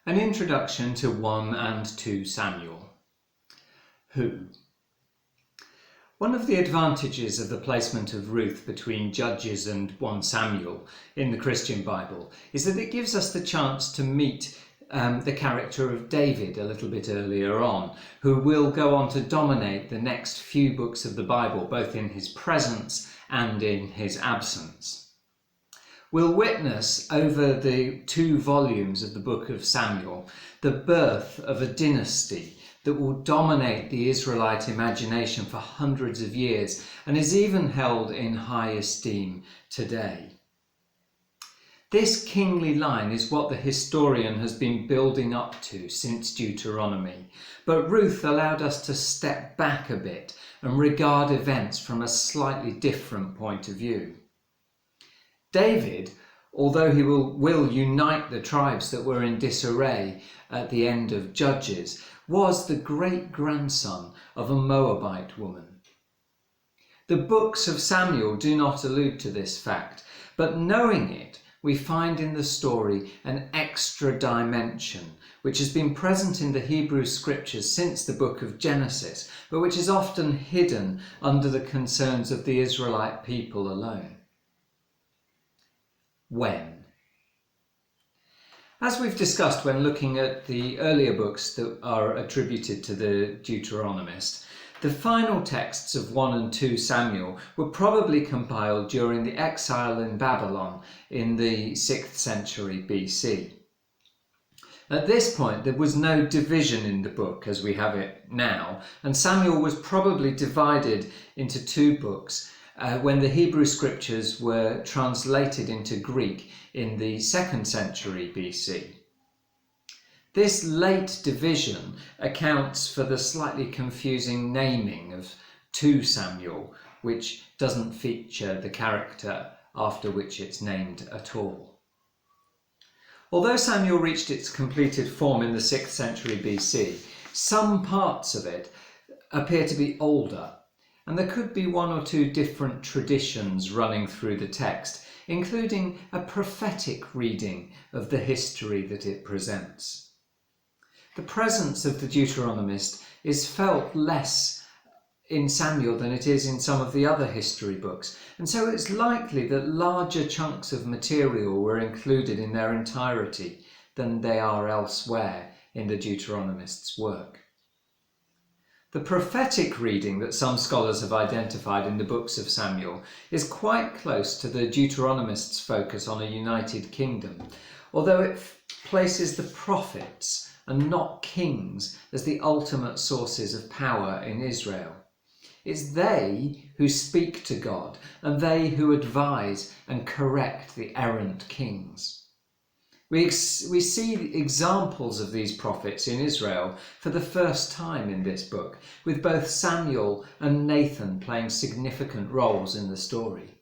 An introduction to 1 and 2 Samuel. Who? One of the advantages of the placement of Ruth between Judges and 1 Samuel in the Christian Bible is that it gives us the chance to meet the character of David a little bit earlier on, who will go on to dominate the next few books of the Bible, both in his presence and in his absence. We'll witness over the 2 volumes of the book of Samuel the birth of a dynasty that will dominate the Israelite imagination for hundreds of years and is even held in high esteem today. This kingly line is what the historian has been building up to since Deuteronomy, but Ruth allowed us to step back a bit and regard events from a slightly different point of view. David, although he will unite the tribes that were in disarray at the end of Judges, was the great-grandson of a Moabite woman. The books of Samuel do not allude to this fact, but knowing it, we find in the story an extra dimension, which has been present in the Hebrew scriptures since the book of Genesis, but which is often hidden under the concerns of the Israelite people alone. When? As we've discussed when looking at the earlier books that are attributed to the Deuteronomist, the final texts of 1 and 2 Samuel were probably compiled during the exile in Babylon in the 6th century BC. At this point, there was no division in the book as we have it now, and Samuel was probably divided into 2 books when the Hebrew scriptures were translated into Greek in the 2nd century BC. This late division accounts for the slightly confusing naming of 2 Samuel, which doesn't feature the character after which it's named at all. Although Samuel reached its completed form in the 6th century BC, some parts of it appear to be older, and there could be 1 or 2 different traditions running through the text, including a prophetic reading of the history that it presents. The presence of the Deuteronomist is felt less in Samuel than it is in some of the other history books, and so it's likely that larger chunks of material were included in their entirety than they are elsewhere in the Deuteronomist's work. The prophetic reading that some scholars have identified in the books of Samuel is quite close to the Deuteronomist's focus on a united kingdom, although it places the prophets and not kings as the ultimate sources of power in Israel. It's they who speak to God and they who advise and correct the errant kings. We see examples of these prophets in Israel for the first time in this book, with both Samuel and Nathan playing significant roles in the story.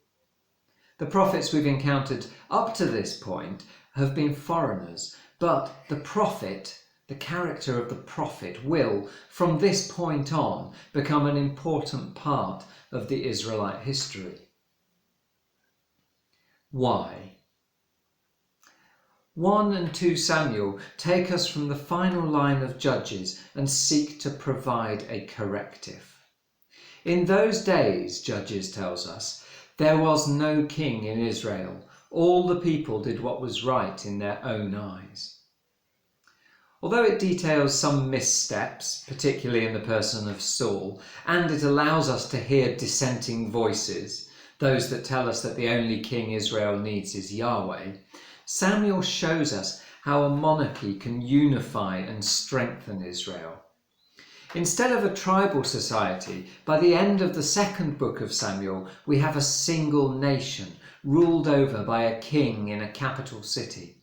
The prophets we've encountered up to this point have been foreigners, but the prophet, the character of the prophet, will, from this point on, become an important part of the Israelite history. Why? 1 and 2 Samuel take us from the final line of Judges and seek to provide a corrective. In those days, Judges tells us, there was no king in Israel. All the people did what was right in their own eyes. Although it details some missteps, particularly in the person of Saul, and it allows us to hear dissenting voices, those that tell us that the only king Israel needs is Yahweh, Samuel shows us how a monarchy can unify and strengthen Israel. Instead of a tribal society, by the end of the 2nd book of Samuel, we have a single nation ruled over by a king in a capital city.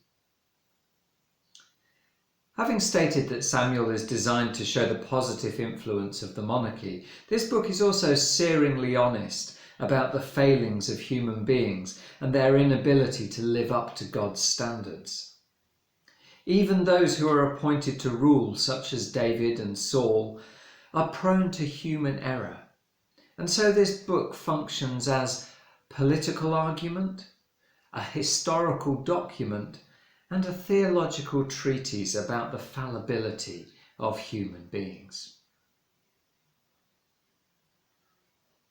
Having stated that Samuel is designed to show the positive influence of the monarchy, this book is also searingly honest about the failings of human beings and their inability to live up to God's standards. Even those who are appointed to rule, such as David and Saul, are prone to human error. And so this book functions as political argument, a historical document, and a theological treatise about the fallibility of human beings.